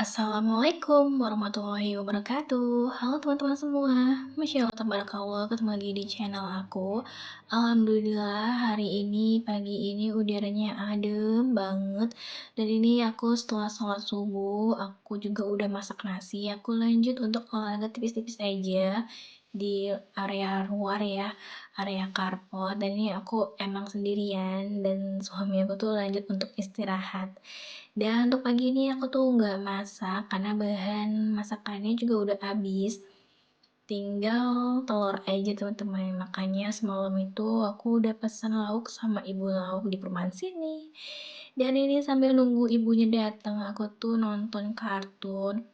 Assalamualaikum warahmatullahi wabarakatuh. Halo teman-teman semua. Masya Allah, tabarakallah, ketemu lagi di channel aku. Alhamdulillah, hari ini, pagi ini udaranya adem banget. Dan ini aku setelah sholat subuh, aku juga udah masak nasi. Aku lanjut untuk olahraga tipis-tipis aja di area luar ya, area carport. Dan ini aku emang sendirian dan suami aku tuh lanjut untuk istirahat. Dan untuk pagi ini aku tuh nggak masak karena bahan masakannya juga udah habis. Tinggal telur aja teman-teman. Makanya semalam itu aku udah pesan lauk sama ibu lauk di perumahan sini. Dan ini sambil nunggu ibunya datang, aku tuh nonton kartun.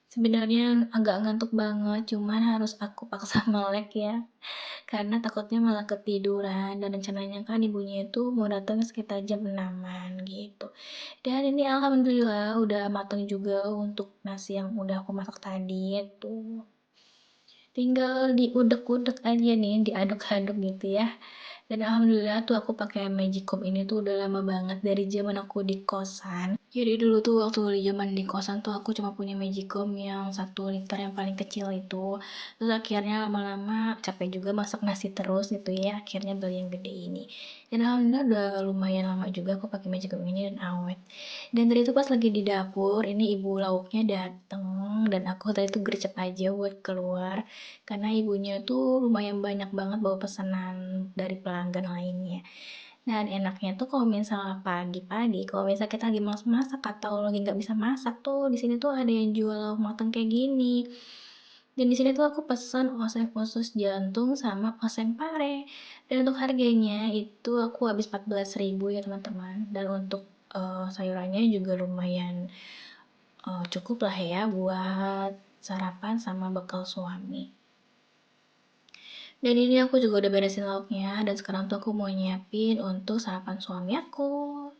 Sebenarnya agak ngantuk banget, cuman harus aku paksa melek ya. Karena takutnya malah ketiduran dan rencananya kan ibunya itu mau datang sekitar jam 6-an gitu. Dan ini alhamdulillah udah mateng juga untuk nasi yang udah aku masak tadi itu. Tinggal diudek-udek aja nih, diaduk-aduk gitu ya. Dan alhamdulillah tuh aku pakai Magicom ini tuh udah lama banget dari zaman aku di kosan. Jadi dulu tuh waktu di zaman di kosan tuh aku cuma punya Magicom yang 1 liter yang paling kecil itu. Terus akhirnya lama-lama capek juga masak nasi terus gitu ya. Akhirnya beli yang gede ini. Dan alhamdulillah udah lumayan lama juga aku pakai Magicom ini dan awet. Dan tadi tuh pas lagi di dapur, ini ibu lauknya dateng dan aku tadi tuh gercep aja buat keluar karena ibunya tuh lumayan banyak banget bawa pesanan dari pelanggan lainnya. Dan enaknya tuh kalau misalnya pagi-pagi, kalau misalnya kita lagi malas masak atau lagi nggak bisa masak tuh, di sini tuh ada yang jual lauk matang kayak gini. Dan di sini tuh aku pesan oseng usus jantung sama oseng pare. Dan untuk harganya itu aku habis 14.000 ya teman-teman. Dan untuk sayurannya juga lumayan cukup lah ya buat sarapan sama bekal suami. Dan ini aku juga udah beresin lauknya dan sekarang tuh aku mau nyiapin untuk sarapan suami aku.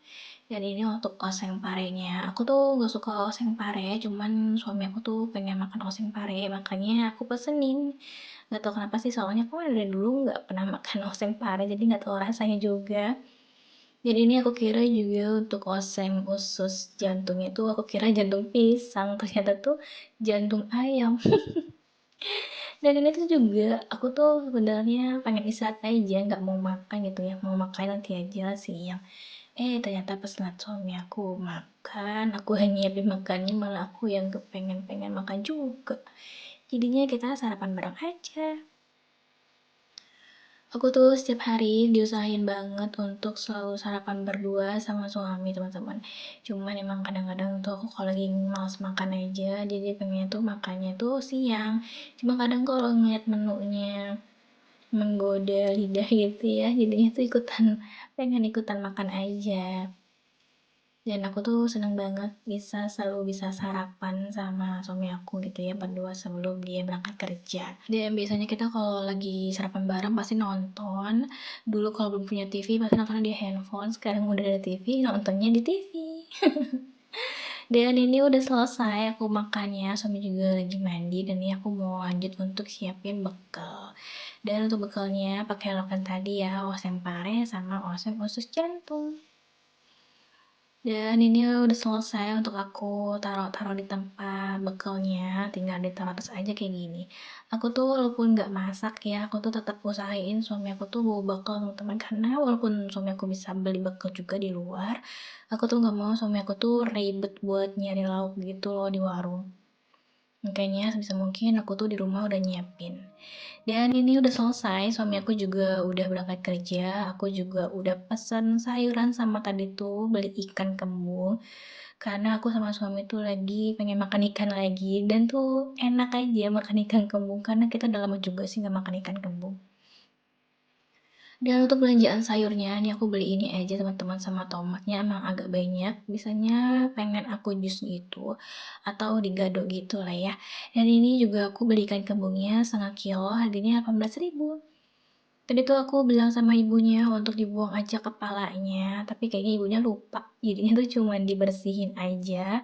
Dan ini untuk oseng parenya. Aku tuh gak suka oseng pare, cuman suami aku tuh pengen makan oseng pare, makanya aku pesenin. Gak tau kenapa sih, soalnya aku dari dulu gak pernah makan oseng pare, jadi gak tau rasanya juga. Jadi ini aku kira juga untuk oseng usus jantungnya tuh aku kira jantung pisang, ternyata tuh jantung ayam. Dan ini tuh juga aku tuh sebenarnya pengen istirahat aja, nggak mau makan gitu ya, mau makan nanti aja siang. Ternyata pas lihat suami aku makan, aku hanya nyiapin makannya, malah aku yang kepengen makan juga. Jadinya kita sarapan bareng aja. Aku tuh setiap hari diusahain banget untuk selalu sarapan berdua sama suami teman-teman. Cuman emang kadang-kadang tuh aku kalau lagi males makan aja, jadi pengen tuh makannya tuh siang. Cuma kadang kalau ngeliat menunya menggoda lidah gitu ya, jadinya tuh pengen ikutan makan aja. Dan aku tuh seneng banget selalu bisa sarapan sama suami aku gitu ya, berdua sebelum dia berangkat kerja. Dan biasanya kita kalau lagi sarapan bareng pasti nonton. Dulu kalau belum punya TV pasti nontonnya di handphone, sekarang udah ada TV, nontonnya di TV. Dan ini udah selesai aku makannya, suami juga lagi mandi dan ini aku mau lanjut untuk siapin bekal. Dan untuk bekalnya pakai lakukan tadi ya, oseng pare sama oseng usus jantung. Dan ini udah selesai untuk aku taruh di tempat bekalnya, tinggal ditaruh atas aja kayak gini. Aku tuh walaupun nggak masak ya, aku tuh tetap usahain suami aku tuh bawa bekal teman-teman, karena walaupun suami aku bisa beli bekal juga di luar, aku tuh nggak mau suami aku tuh ribet buat nyari lauk gitu loh di warung. Makanya sebisa mungkin aku tuh di rumah udah nyiapin. Dan ini udah selesai, suami aku juga udah berangkat kerja, aku juga udah pesan sayuran sama tadi tuh beli ikan kembung. Karena aku sama suami tuh lagi pengen makan ikan lagi dan tuh enak aja makan ikan kembung karena kita udah lama juga sih nggak makan ikan kembung. Dan untuk belanjaan sayurnya, ini aku beli ini aja teman-teman sama tomatnya emang agak banyak. Biasanya pengen aku jus gitu atau digado gitu lah ya. Dan ini juga aku beli ikan kembungnya 1/2 kilo, harganya 18.000. Tadi tuh aku bilang sama ibunya untuk dibuang aja kepalanya, tapi kayaknya ibunya lupa. Jadinya tuh cuma dibersihin aja.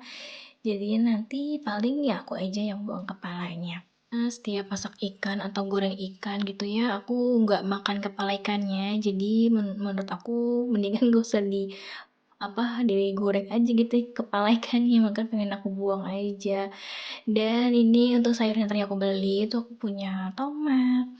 Jadi nanti paling ya aku aja yang buang kepalanya. Setiap masak ikan atau goreng ikan gitu ya, aku nggak makan kepala ikannya. Jadi menurut aku mendingan gak usah digoreng aja gitu kepala ikannya, makanya pengen aku buang aja. Dan ini untuk sayur yang tadi aku beli itu aku punya tomat,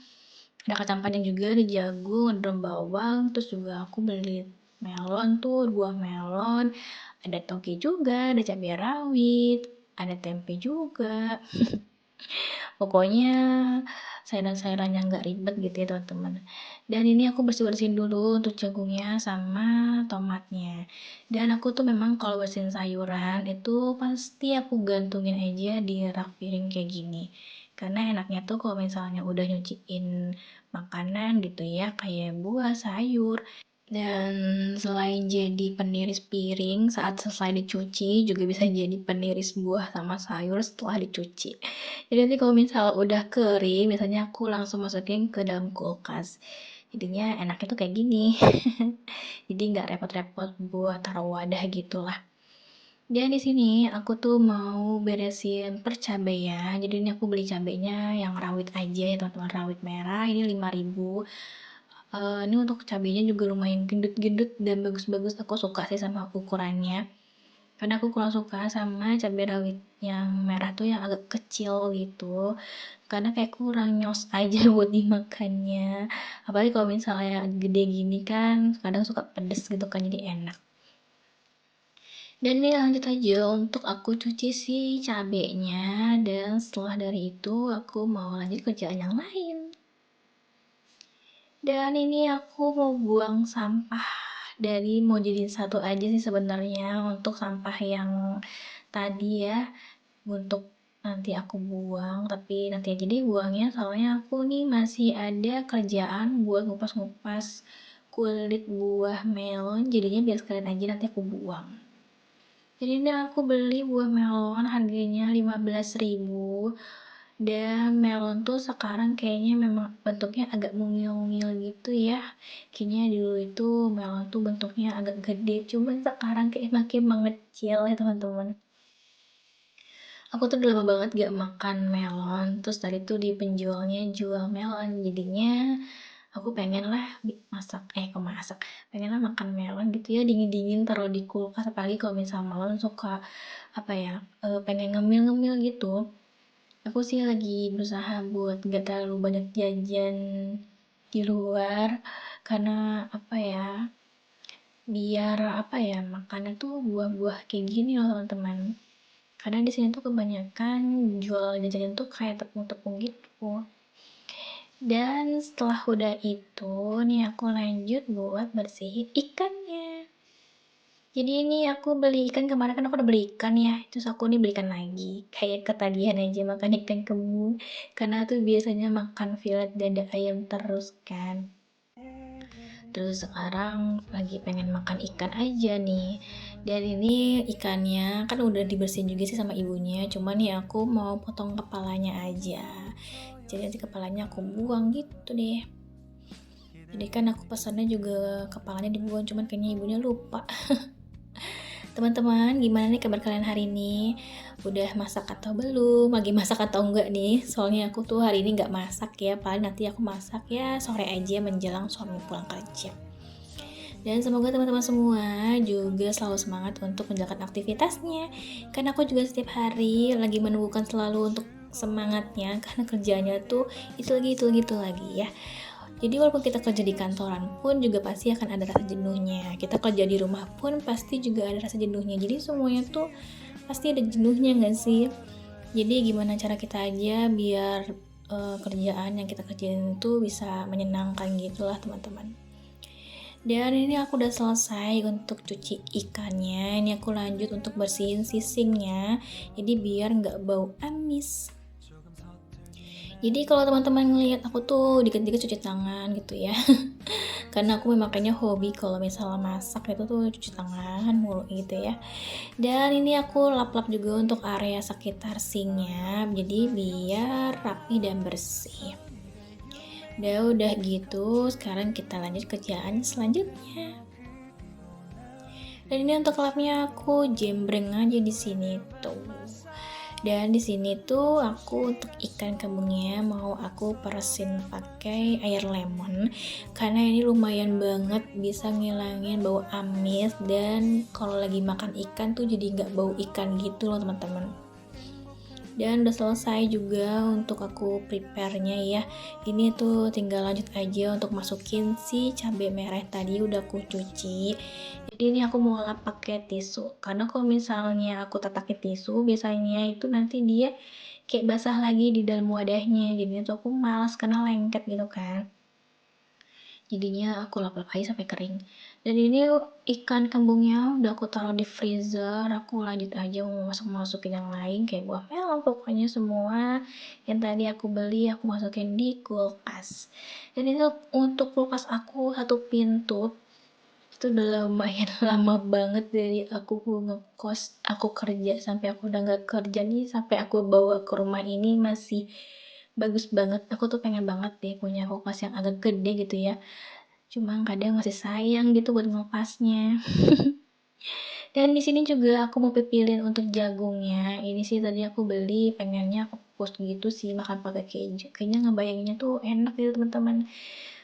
ada kacang panjang juga, ada jagung, ada daun bawang, terus juga aku beli melon tuh, 2 melon, ada toge juga, ada cabai rawit, ada tempe juga. Pokoknya sayuran-sayuran yang nggak ribet gitu ya teman-teman. Dan ini aku bersih-bersihin dulu untuk jagungnya sama tomatnya. Dan aku tuh memang kalau bersihin sayuran itu pasti aku gantungin aja di rak piring kayak gini. Karena enaknya tuh kalau misalnya udah nyuciin makanan gitu ya, kayak buah, sayur, dan selain jadi peniris piring saat selesai dicuci, juga bisa jadi peniris buah sama sayur setelah dicuci. Jadi nanti kalau misal udah kering, biasanya aku langsung masukin ke dalam kulkas. Jadinya enaknya tuh kayak gini. Jadi nggak repot-repot buat taruh wadah gitu lah. Dan di sini aku tuh mau beresin percabaian. Jadi ini aku beli cabenya yang rawit aja ya teman-teman, rawit merah. Ini 5.000. Ini untuk cabenya juga lumayan gendut-gendut dan bagus-bagus. Aku suka sih sama ukurannya. Karena aku kurang suka sama cabai rawit yang merah tuh yang agak kecil gitu. Karena kayak kurang nyos aja buat dimakannya. Apalagi kalau misalnya gede gini kan, kadang suka pedes gitu kan, jadi enak. Dan ini lanjut aja untuk aku cuci si cabenya. Dan setelah dari itu aku mau lanjut kerjaan yang lain. Dan ini aku mau buang sampah, dari mau jadiin satu aja sih sebenarnya untuk sampah yang tadi ya, untuk nanti aku buang, tapi nanti aja deh buangnya soalnya aku nih masih ada kerjaan buat ngupas-ngupas kulit buah melon, jadinya biar sekalian aja nanti aku buang. Jadi ini aku beli buah melon harganya 15.000. Dan melon tuh sekarang kayaknya memang bentuknya agak mungil-mungil gitu ya. Kayaknya dulu itu melon tuh bentuknya agak gede, cuman sekarang kayak makin mengecil ya teman-teman. Aku tuh udah lama banget gak makan melon, terus tadi tuh di penjualnya jual melon, jadinya aku pengen lah pengen lah makan melon gitu ya, dingin-dingin taruh di kulkas, apalagi kalau misal melon suka pengen ngemil-ngemil gitu. Aku sih lagi berusaha buat gak terlalu banyak jajan di luar, karena biar makannya tuh buah-buah kayak gini loh teman-teman. Karena di sini tuh kebanyakan jual jajan tuh kayak tepung-tepung gitu. Dan setelah udah itu nih aku lanjut buat bersihin ikannya. Jadi ini aku beli ikan, kemarin kan aku udah beli ikan ya, terus aku nih belikan lagi, kayak ketagihan aja makan ikan kembung, karena tuh biasanya makan fillet dada ayam terus kan. Terus sekarang lagi pengen makan ikan aja nih. Dan ini ikannya kan udah dibersihin juga sih sama ibunya, cuman nih aku mau potong kepalanya aja. Jadi nanti kepalanya aku buang gitu deh. Jadi kan aku pesannya juga kepalanya dibuang, cuman kayaknya ibunya lupa. Teman-teman, gimana nih kabar kalian hari ini? Udah masak atau belum? Lagi masak atau enggak nih? Soalnya aku tuh hari ini nggak masak ya, paling nanti aku masak ya sore aja menjelang suami pulang kerja. Dan semoga teman-teman semua juga selalu semangat untuk menjalankan aktivitasnya. Karena aku juga setiap hari lagi menunggukan selalu untuk semangatnya, karena kerjanya tuh itu lagi ya. Jadi walaupun kita kerja di kantoran pun juga pasti akan ada rasa jenuhnya. Kita kerja di rumah pun pasti juga ada rasa jenuhnya. Jadi semuanya tuh pasti ada jenuhnya gak sih? Jadi gimana cara kita aja biar kerjaan yang kita kerjain itu bisa menyenangkan gitulah teman-teman. Dan ini aku udah selesai untuk cuci ikannya. Ini aku lanjut untuk bersihin sisingnya. Jadi biar gak bau amis. Jadi kalau teman-teman ngelihat aku tuh dikit-dikit cuci tangan gitu ya. Karena aku makanya hobi kalau misalnya masak itu tuh cuci tangan mulu gitu ya. Dan ini aku lap-lap juga untuk area sekitar sinknya, jadi biar rapi dan bersih. Udah gitu, sekarang kita lanjut kerjaan selanjutnya. Dan ini untuk lapnya aku jembreng aja di sini tuh. Dan di sini tuh aku untuk ikan kembungnya mau aku peresin pakai air lemon karena ini lumayan banget bisa ngilangin bau amis, dan kalau lagi makan ikan tuh jadi nggak bau ikan gitu loh teman-teman. Dan udah selesai juga untuk aku prepare-nya ya. Ini tuh tinggal lanjut aja untuk masukin si cabai merah tadi udah aku cuci. Jadi ini aku mau lap pakai tisu, karena kalau misalnya aku tatakin tisu biasanya itu nanti dia kayak basah lagi di dalam wadahnya, jadi tuh aku malas karena lengket gitu kan. Jadinya aku lap-lap aja sampai kering. Dan ini ikan kembungnya udah aku taruh di freezer, aku lanjut aja mau masukin yang lain kayak buah melon, pokoknya semua yang tadi aku beli aku masukin di kulkas. Dan itu untuk kulkas aku satu pintu itu udah lumayan lama banget dari aku ngekos, aku kerja sampai aku udah nggak kerja nih, sampai aku bawa ke rumah ini masih bagus banget. Aku tuh pengen banget deh punya kulkas yang agak gede gitu ya, cuma kadang masih sayang gitu buat ngelepasnya. Dan di sini juga aku mau pipilin untuk jagungnya. Ini sih tadi aku beli pengennya aku kukus gitu sih makan pakai keju. Kayaknya ngebayanginnya tuh enak gitu teman-teman.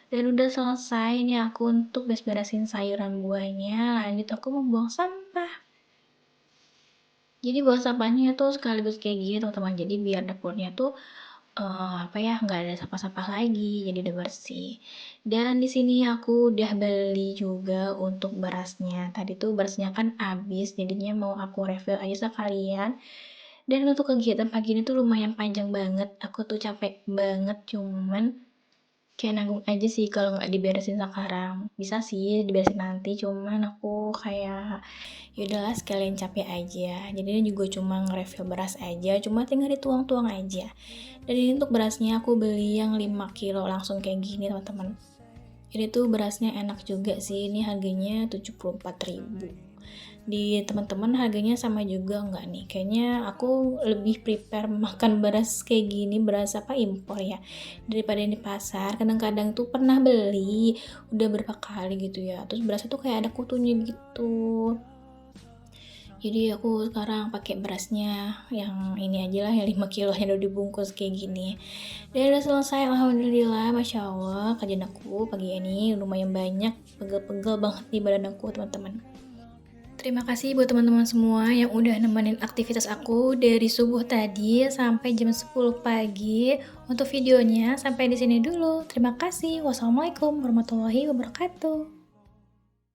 Dan udah selesai nih aku untuk beres-beresin sayuran buahnya. Lanjut aku membuang sampah. Jadi buang sampahnya tuh sekaligus kayak gini teman-teman. Jadi biar dapurnya tuh nggak ada sampah-sampah lagi, jadi udah bersih. Dan di sini aku udah beli juga untuk berasnya. Tadi tuh berasnya kan habis, jadinya mau aku refill aja sekalian. Dan untuk kegiatan pagi ini tuh lumayan panjang banget, aku tuh capek banget, cuman kayak nanggung aja sih kalau nggak diberesin sekarang. Bisa sih diberesin nanti, cuman aku kayak ya udahlah sekalian capek aja. Jadi ini juga cuma nge-refill beras aja, cuma tinggal dituang-tuang aja. Dan ini untuk berasnya aku beli yang 5 kilo langsung kayak gini teman-teman. Ini tuh berasnya enak juga sih, ini harganya 74.000. Di teman-teman harganya sama juga nggak nih? Kayaknya aku lebih prepare makan beras kayak gini, beras apa impor ya, daripada yang di pasar. Kadang-kadang tuh pernah beli udah berapa kali gitu ya, terus berasnya tuh kayak ada kutunya gitu. Jadi aku sekarang pakai berasnya yang ini aja lah, yang 5 kilo yang udah dibungkus kayak gini. Dan udah selesai, alhamdulillah, masya Allah kerjaan aku pagi ini lumayan banyak, pegel-pegel banget di badan aku teman-teman. Terima kasih buat teman-teman semua yang udah nemenin aktivitas aku dari subuh tadi sampai jam 10 pagi. Untuk videonya sampai di sini dulu. Terima kasih. Wassalamualaikum warahmatullahi wabarakatuh.